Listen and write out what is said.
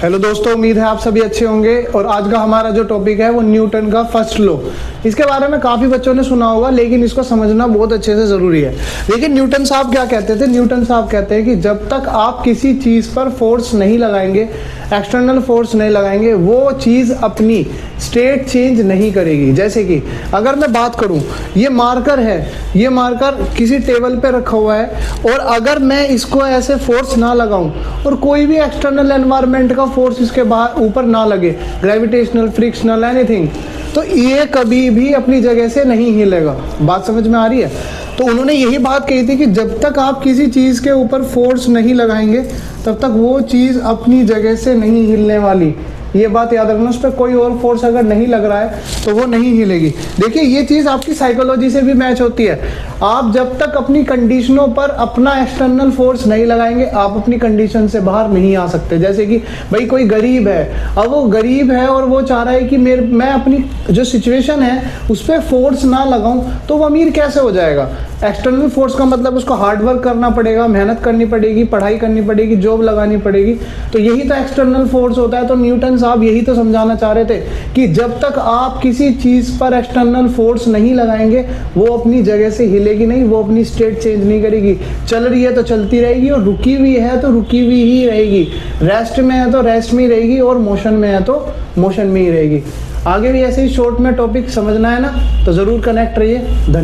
Hello दोस्तों, उम्मीद है आप सभी अच्छे होंगे। और आज का हमारा जो टॉपिक है वो न्यूटन का फर्स्ट लॉ। इसके बारे में काफ़ी बच्चों ने सुना होगा, लेकिन इसको समझना बहुत अच्छे से ज़रूरी है। लेकिन न्यूटन साहब क्या कहते थे? न्यूटन साहब कहते हैं कि जब तक आप किसी चीज़ पर फोर्स नहीं लगाएंगे, एक्सटर्नल फोर्स नहीं लगाएंगे, वो चीज़ अपनी स्टेट चेंज नहीं करेगी। जैसे कि अगर मैं बात करूं, ये मार्कर है, ये मार्कर किसी टेबल पे रखा हुआ है, और अगर मैं इसको ऐसे फोर्स ना लगाऊं और कोई भी एक्सटर्नल एनवायरनमेंट का फोर्स इसके बाहर ऊपर ना लगे, ग्रेविटेशनल, फ्रिक्शनल, एनीथिंग, तो ये कभी भी अपनी जगह से नहीं हिलेगा। बात समझ में आ रही है? तो उन्होंने यही बात कही थी कि जब तक आप किसी चीज़ के ऊपर फोर्स नहीं लगाएंगे तब तक वो चीज़ अपनी जगह से नहीं हिलने वाली। ये बात याद रखना, उस पर कोई और फोर्स अगर नहीं लग रहा है तो वो नहीं हिलेगी। देखिए, ये चीज़ आपकी साइकोलॉजी से भी मैच होती है। आप जब तक अपनी कंडीशनों पर अपना एक्सटर्नल फोर्स नहीं लगाएंगे, आप अपनी कंडीशन से बाहर नहीं आ सकते। जैसे कि भाई कोई गरीब है, अब वो गरीब है और वो चाह रहा है कि मैं अपनी जो सिचुएशन है उस पर फोर्स ना लगाऊं, तो वो अमीर कैसे हो जाएगा? एक्सटर्नल फोर्स का मतलब उसको हार्डवर्क करना पड़ेगा, मेहनत करनी पड़ेगी, पढ़ाई करनी पड़ेगी, जॉब लगानी पड़ेगी। तो यही तो एक्सटर्नल फोर्स होता है। तो न्यूटन साहब यही तो समझाना चाह रहे थे कि जब तक आप किसी चीज़ पर एक्सटर्नल फोर्स नहीं लगाएंगे, वो अपनी जगह से हिलेगी नहीं, वो अपनी स्टेट चेंज नहीं करेगी। चल रही है तो चलती रहेगी, और रुकी हुई है तो रुकी हुई ही रहेगी। रेस्ट में है तो रेस्ट में ही रहेगी, और मोशन में है तो मोशन में ही रहेगी। आगे भी ऐसे ही शॉर्ट में टॉपिक समझना है ना, तो ज़रूर कनेक्ट रहिए। धन्यवाद।